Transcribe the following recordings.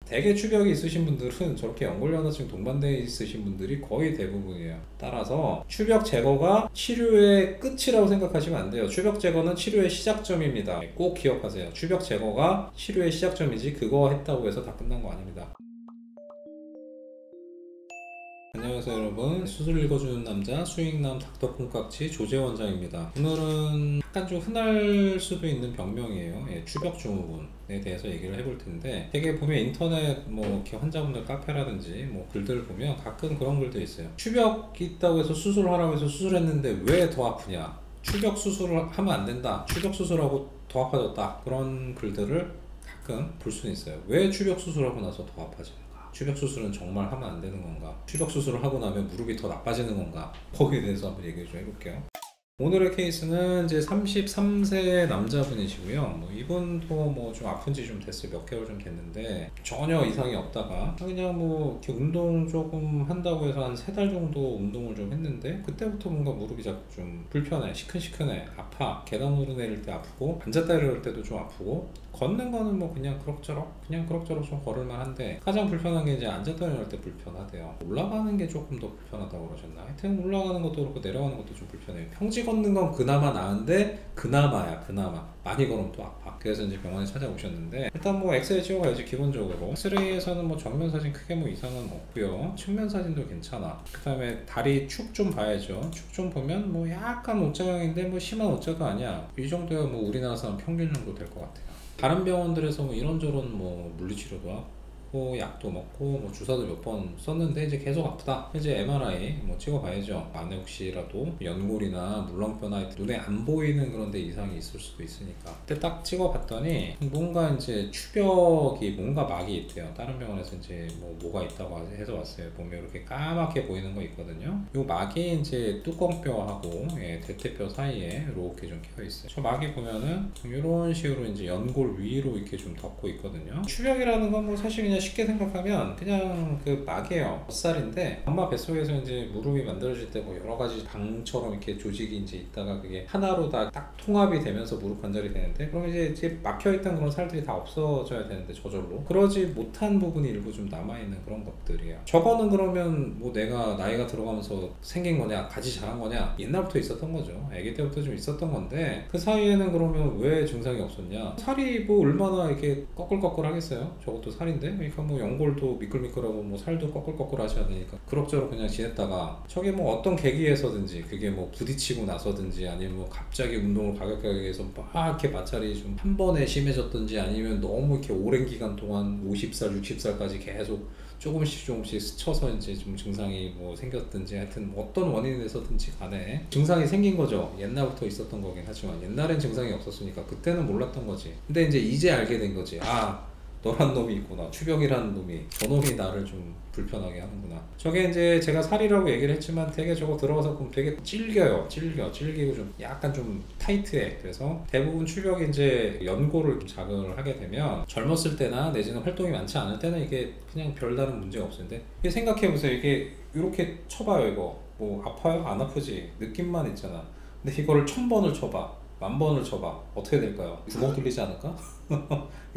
대개 추벽이 있으신 분들은 저렇게 연골연화증 동반되어 있으신 분들이 거의 대부분이에요. 따라서 추벽 제거가 치료의 끝이라고 생각하시면 안 돼요. 추벽 제거는 치료의 시작점입니다. 꼭 기억하세요. 추벽 제거가 치료의 시작점이지 그거 했다고 해서 다 끝난 거 아닙니다. 안녕하세요 여러분, 수술 읽어주는 남자 수익남 닥터 콩깍지 조재 원장입니다. 오늘은 약간 좀 흔할 수도 있는 병명이에요. 추벽 증후군에 대해서 얘기를 해볼 텐데, 되게 보면 인터넷 이렇게 환자분들 카페라든지 글들 보면 가끔 그런 글도 있어요. 추벽이 있다고 해서 수술하라고 해서 수술했는데 왜 더 아프냐, 추벽 수술을 하면 안 된다, 추벽 수술하고 더 아파졌다, 그런 글들을 가끔 볼 수는 있어요. 왜 추벽 수술하고 나서 더 아파지나, 추벽 수술은 정말 하면 안 되는 건가? 추벽 수술을 하고 나면 무릎이 더 나빠지는 건가? 거기에 대해서 한번 얘기 좀 해볼게요. 오늘의 케이스는 이제 33세 남자분이시고요. 이분도 좀 아픈 지 좀 됐어요. 몇 개월 좀 됐는데 전혀 이상이 없다가 그냥 이렇게 운동 조금 한다고 해서 한 3달 정도 운동을 좀 했는데, 그때부터 뭔가 무릎이 자꾸 좀 불편해, 시큰시큰해, 아파. 계단 오르내릴 때 아프고, 앉았다 일어날 때도 좀 아프고, 걷는 거는 그냥 그럭저럭 좀 걸을만 한데, 가장 불편한 게 이제 앉았다 일어날 때 불편하대요. 올라가는 게 조금 더 불편하다고 그러셨나? 하여튼 올라가는 것도 그렇고 내려가는 것도 좀 불편해요. 평지 걷는 건 그나마 나은데, 그나마 많이 걸으면 또 아파. 그래서 이제 병원에 찾아오셨는데, 일단 엑스레이 찍어가야지. 기본적으로 엑스레이에서는 정면 사진 크게 이상은 없고요. 측면 사진도 괜찮아. 그 다음에 다리 축 좀 봐야죠. 축 좀 보면 약간 O자형인데 심한 O자가 아니야. 이 정도야 우리나라 사람 평균 정도 될 것 같아요. 다른 병원들에서 이런저런 물리치료도 하고 약도 먹고 주사도 몇 번 썼는데 이제 계속 아프다. 이제 MRI 찍어봐야죠. 안에 혹시라도 연골이나 물렁뼈나 눈에 안 보이는 그런 데 이상이 있을 수도 있으니까. 그때 딱 찍어봤더니 뭔가 이제 추벽이 막이 있대요. 다른 병원에서 이제 뭐가 있다고 해서 왔어요. 보면 이렇게 까맣게 보이는 거 있거든요. 요 막이 이제 뚜껑뼈하고 대퇴뼈 사이에 이렇게 좀 끼어 있어요. 저 막이 보면은 이런 식으로 이제 연골 위로 이렇게 좀 덮고 있거든요. 추벽이라는 건 사실 그냥 쉽게 생각하면 그냥 그 막이에요. 젖살인데 엄마 뱃속에서 이제 무릎이 만들어질 때 여러 가지 방처럼 이렇게 조직이 이제 있다가 그게 하나로 다 딱 통합이 되면서 무릎 관절이 되는데, 그럼 이제 막혀있던 그런 살들이 다 없어져야 되는데 저절로 그러지 못한 부분이 일부 좀 남아있는 그런 것들이에요. 저거는 그러면 내가 나이가 들어가면서 생긴 거냐, 가지 자란 거냐, 옛날부터 있었던 거죠. 아기 때부터 좀 있었던 건데, 그 사이에는 그러면 왜 증상이 없었냐? 살이 얼마나 이렇게 꺼끌꺼끌 하겠어요? 저것도 살인데. 그러니까 연골도 미끌미끌하고 살도 꺼끌꺼끌 하셔야 되니까 그럭저럭 그냥 지냈다가, 저게 어떤 계기에서든지, 그게 부딪히고 나서든지, 아니면 갑자기 운동을 가격하게 해서 이렇게 마찰이 좀 한 번에 심해졌든지, 아니면 너무 이렇게 오랜 기간 동안 50살 60살까지 계속 조금씩 스쳐서 이제 좀 증상이 생겼든지, 하여튼 어떤 원인에서든지 간에 증상이 생긴 거죠. 옛날부터 있었던 거긴 하지만 옛날엔 증상이 없었으니까 그때는 몰랐던 거지. 근데 이제 알게 된 거지. 너란 놈이 있구나. 추벽이라는 놈이, 저놈이 나를 좀 불편하게 하는구나. 저게 이제 제가 살이라고 얘기를 했지만 되게 저거 들어가서 보면 되게 질기고 좀 약간 좀 타이트해. 그래서 대부분 추벽이 이제 연골을 자극을 하게 되면 젊었을 때나 내지는 활동이 많지 않을 때는 이게 그냥 별다른 문제가 없었는데, 이게 생각해보세요. 이게 이렇게 쳐봐요. 이거 아파요? 안 아프지? 느낌만 있잖아. 근데 이거를 1000번을 쳐봐, 10,000번을 쳐봐, 어떻게 될까요? 구멍 뚫리지 않을까?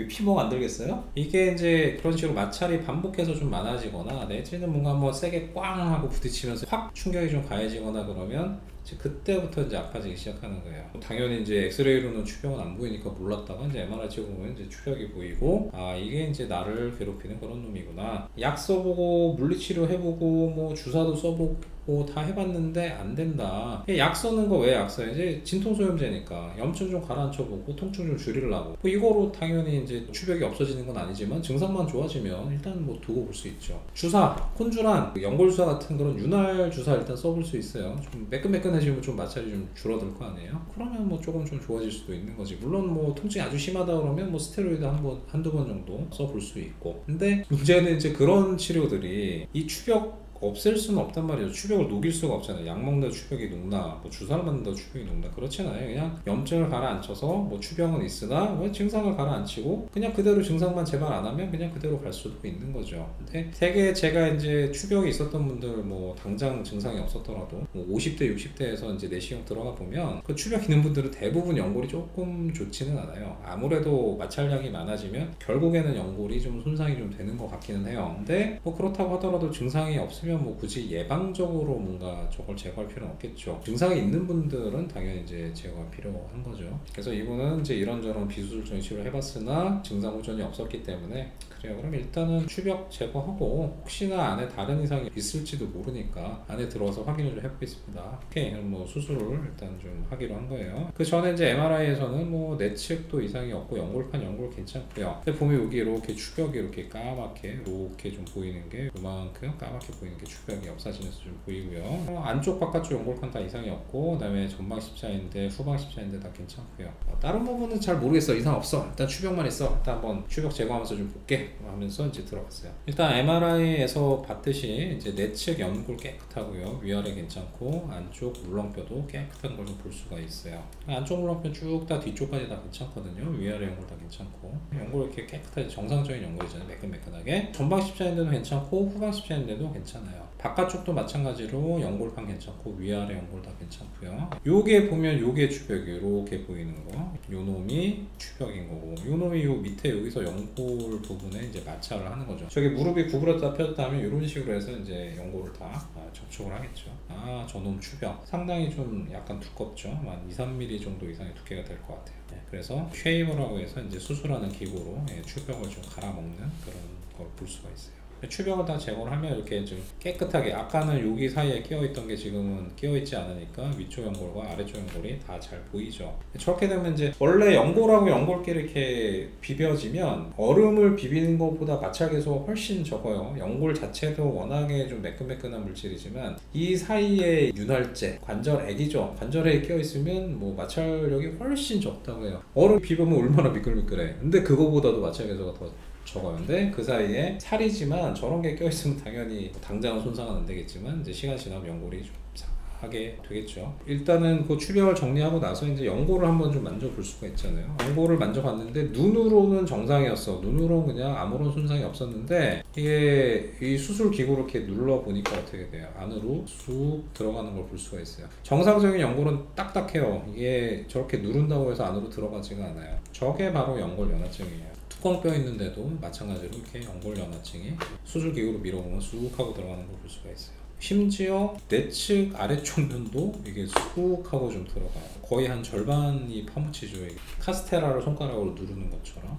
피멍 안 들겠어요? 이게 이제 그런 식으로 마찰이 반복해서 좀 많아지거나, 내지는 뭔가 한번 세게 꽝 하고 부딪히면서 확 충격이 좀 가해지거나 그러면 이제 그때부터 이제 아파지기 시작하는 거예요. 당연히 이제 엑스레이로는 추벽은 안 보이니까 몰랐다가 이제 MRI 찍어보면 이제 추벽이 보이고, 이게 이제 나를 괴롭히는 그런 놈이구나. 약 써보고 물리치료 해보고 주사도 써보고 다 해봤는데 안 된다. 약 써는 거 왜 약 써요? 이제 진통소염제니까 염증 좀 가라앉혀보고 통증 좀 줄이려고. 이거로 당연히 이제 추벽이 없어지는 건 아니지만 증상만 좋아지면 일단 두고 볼 수 있죠. 주사, 콘주란, 연골주사 같은 그런 윤활 주사 일단 써볼 수 있어요. 좀 매끈매끈해지면 좀 마찰이 좀 줄어들 거 아니에요? 그러면 조금 좀 좋아질 수도 있는 거지. 물론 통증이 아주 심하다 그러면 스테로이드 한두 번 정도 써볼 수 있고. 근데 문제는 이제 그런 치료들이 이 추벽 없앨 수는 없단 말이에요. 추벽을 녹일 수가 없잖아요. 약 먹는다고 추벽이 녹나, 뭐 주사를 맞는다고 추벽이 녹나, 그렇진 않아요. 그냥 염증을 가라앉혀서 뭐 추병은 있으나 뭐 증상을 가라앉히고 그냥 그대로 증상만 제발 안 하면 그냥 그대로 갈 수도 있는 거죠. 근데 되게 제가 이제 추벽이 있었던 분들, 뭐 당장 증상이 없었더라도 뭐 50대 60대에서 이제 내시경 들어가 보면 그 추벽 있는 분들은 대부분 연골이 조금 좋지는 않아요. 아무래도 마찰량이 많아지면 결국에는 연골이 좀 손상이 좀 되는 것 같기는 해요. 근데 뭐 그렇다고 하더라도 증상이 없으면 뭐 굳이 예방적으로 뭔가 저걸 제거할 필요는 없겠죠. 증상이 있는 분들은 당연히 이제 제거가 필요한 거죠. 그래서 이분은 이제 이런저런 비수술적인 치료를 해봤으나 증상 호전이 없었기 때문에, 그래요, 그럼 일단은 추벽 제거하고 혹시나 안에 다른 이상이 있을지도 모르니까 안에 들어와서 확인을 좀 해보겠습니다. 오케이, 그럼 뭐 수술을 일단 좀 하기로 한 거예요. 그 전에 이제 MRI에서는 뭐 내측도 이상이 없고 연골판 연골 괜찮고요. 근데 보면 여기 이렇게 추벽이 이렇게 까맣게 이렇게 좀 보이는 게, 그만큼 까맣게 보이는 게 추벽이 옆사진에서 좀 보이고요. 안쪽 바깥쪽 연골판 다 이상이 없고, 그 다음에 전방 십자인대 후방 십자인대 다 괜찮고요. 다른 부분은 잘 모르겠어. 이상 없어. 일단 추벽만 있어. 일단 한번 추벽 제거하면서 좀 볼게 하면서 이제 들어갔어요. 일단 MRI에서 봤듯이 이제 내측 연골 깨끗하고요. 위아래 괜찮고 안쪽 물렁뼈도 깨끗한 걸 좀 볼 수가 있어요. 안쪽 물렁뼈 쭉 다 뒤쪽까지 다 괜찮거든요. 위아래 연골 다 괜찮고, 연골 이렇게 깨끗하게 정상적인 연골이잖아요. 매끈매끈하게. 전방 십자인대도 괜찮고 후방 십자인대도 괜찮아요. 바깥쪽도 마찬가지로 연골판 괜찮고 위아래 연골 다 괜찮고요. 요게 보면 요게 추벽이 이렇게 보이는 거, 요 놈이 추벽인 거고, 요 놈이 요 밑에 여기서 연골 부분에 이제 마찰을 하는 거죠. 저기 무릎이 구부렸다 펴졌다 하면 이런 식으로 해서 이제 연골을 다 접촉을 하겠죠. 저놈 추벽 상당히 좀 약간 두껍죠. 한 2-3mm 정도 이상의 두께가 될 것 같아요. 그래서 쉐이버라고 해서 이제 수술하는 기구로 추벽을 좀 갈아먹는 그런 걸 볼 수가 있어요. 추벽을 다 제거를 하면 이렇게 좀 깨끗하게, 아까는 여기 사이에 끼어있던 게 지금은 끼어있지 않으니까 위쪽 연골과 아래쪽 연골이 다 잘 보이죠. 저렇게 되면 이제 원래 연골하고 연골끼리 이렇게 비벼지면 얼음을 비비는 것보다 마찰 계수가 훨씬 적어요. 연골 자체도 워낙에 좀 매끈매끈한 물질이지만 이 사이에 윤활제, 관절액이죠. 관절에 끼어있으면 뭐 마찰력이 훨씬 적다고 해요. 얼음 비벼면 얼마나 미끌미끌해. 근데 그거보다도 마찰 계수가 더 적어요. 근데 그 사이에 살이지만 저런 게 껴있으면 당연히 당장은 손상은 안 되겠지만 이제 시간 지나면 연골이 좀 하게 되겠죠. 일단은 그 추벽을 정리하고 나서 이제 연골을 한번 좀 만져볼 수가 있잖아요. 연골을 만져봤는데 눈으로는 정상이었어. 눈으로는 그냥 아무런 손상이 없었는데, 이게 이 수술 기구를 이렇게 눌러보니까 어떻게 돼요? 안으로 쑥 들어가는 걸 볼 수가 있어요. 정상적인 연골은 딱딱해요. 이게 저렇게 누른다고 해서 안으로 들어가지가 않아요. 저게 바로 연골 연화증이에요. 뚜껑뼈 있는데도 마찬가지로 이렇게 연골 연화증이 수술 기구로 밀어보면 쑥 하고 들어가는 걸 볼 수가 있어요. 심지어 내측 아래쪽 면도 이게 쑥 하고 좀 들어가요. 거의 한 절반이 파묻히죠. 카스테라를 손가락으로 누르는 것처럼.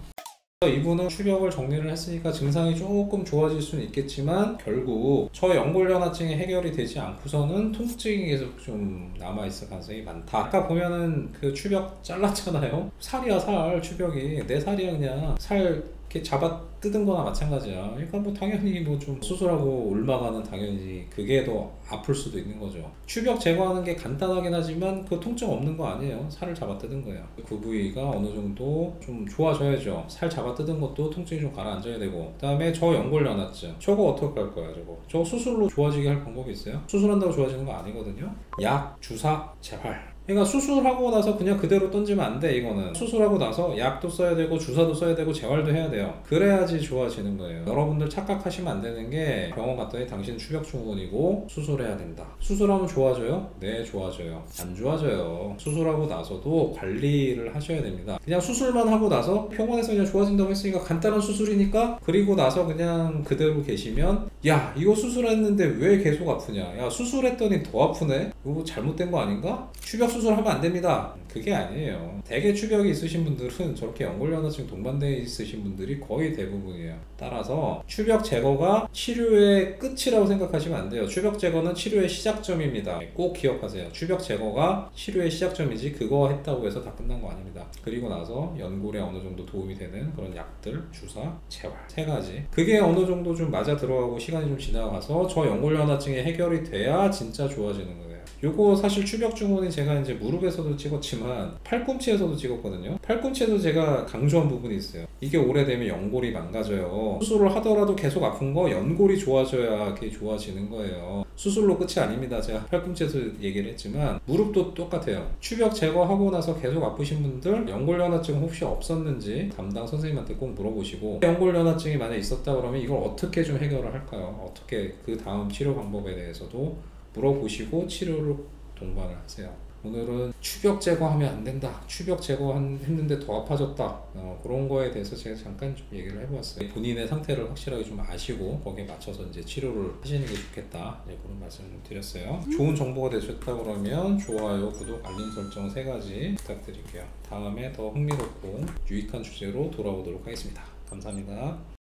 이분은 추벽을 정리를 했으니까 증상이 조금 좋아질 수는 있겠지만 결국 저 연골연화증이 해결이 되지 않고서는 통증이 계속 좀 남아있을 가능성이 많다. 아까 보면은 그 추벽 잘랐잖아요. 살이야, 살. 추벽이 내 살이야. 그냥 살 이렇게 잡아 뜯은 거나 마찬가지야. 그러니까 뭐 당연히 뭐 좀 수술하고 올마가는 당연히 그게 더 아플 수도 있는 거죠. 추벽 제거하는 게 간단하긴 하지만 그 통증 없는 거 아니에요. 살을 잡아 뜯은 거예요. 그 부위가 어느 정도 좀 좋아져야죠. 살 잡아 뜯은 것도 통증이 좀 가라앉아야 되고, 그 다음에 저 연골 연화증 저거 어떻게 할 거야? 저거 수술로 좋아지게 할 방법이 있어요? 수술한다고 좋아지는 거 아니거든요. 약, 주사, 재활. 그러니까 수술하고 나서 그냥 그대로 던지면 안 돼. 이거는 수술하고 나서 약도 써야 되고 주사도 써야 되고 재활도 해야 돼요. 그래야지 좋아지는 거예요. 여러분들 착각하시면 안 되는 게, 병원 갔더니 당신 추벽 증후군이고 수술해야 된다. 수술하면 좋아져요? 네, 좋아져요. 안 좋아져요. 수술하고 나서도 관리를 하셔야 됩니다. 그냥 수술만 하고 나서 병원에서 그냥 좋아진다고 했으니까 간단한 수술이니까, 그리고 나서 그냥 그대로 계시면, 야 이거 수술했는데 왜 계속 아프냐, 야 수술했더니 더 아프네, 이거 잘못된 거 아닌가? 추벽 수술하면 안 됩니다. 그게 아니에요. 대개 추벽이 있으신 분들은 저렇게 연골연화증 동반되어 있으신 분들이 거의 대부분이에요. 따라서 추벽 제거가 치료의 끝이라고 생각하시면 안 돼요. 추벽 제거는 치료의 시작점입니다. 꼭 기억하세요. 추벽 제거가 치료의 시작점이지 그거 했다고 해서 다 끝난 거 아닙니다. 그리고 나서 연골에 어느 정도 도움이 되는 그런 약들, 주사, 재활, 3가지. 그게 어느 정도 좀 맞아 들어가고 시간이 좀 지나가서 저 연골연화증이 해결이 돼야 진짜 좋아지는 거예요. 요거 사실 추벽 증후군이 제가 이제 무릎에서도 찍었지만 팔꿈치에서도 찍었거든요. 팔꿈치에도 제가 강조한 부분이 있어요. 이게 오래되면 연골이 망가져요. 수술을 하더라도 계속 아픈 거 연골이 좋아져야 그게 좋아지는 거예요. 수술로 끝이 아닙니다. 제가 팔꿈치에서 얘기를 했지만 무릎도 똑같아요. 추벽 제거하고 나서 계속 아프신 분들 연골연화증 혹시 없었는지 담당 선생님한테 꼭 물어보시고, 연골연화증이 만약 있었다 그러면 이걸 어떻게 좀 해결을 할까요? 어떻게 그 다음 치료 방법에 대해서도 물어보시고 치료를 동반을 하세요. 오늘은 추벽 제거하면 안 된다, 추벽 제거했는데 더 아파졌다, 그런 거에 대해서 제가 잠깐 좀 얘기를 해보았어요. 본인의 상태를 확실하게 좀 아시고 거기에 맞춰서 이제 치료를 하시는 게 좋겠다, 그런 말씀을 좀 드렸어요. 좋은 정보가 되셨다 그러면 좋아요, 구독, 알림 설정 3가지 부탁드릴게요. 다음에 더 흥미롭고 유익한 주제로 돌아오도록 하겠습니다. 감사합니다.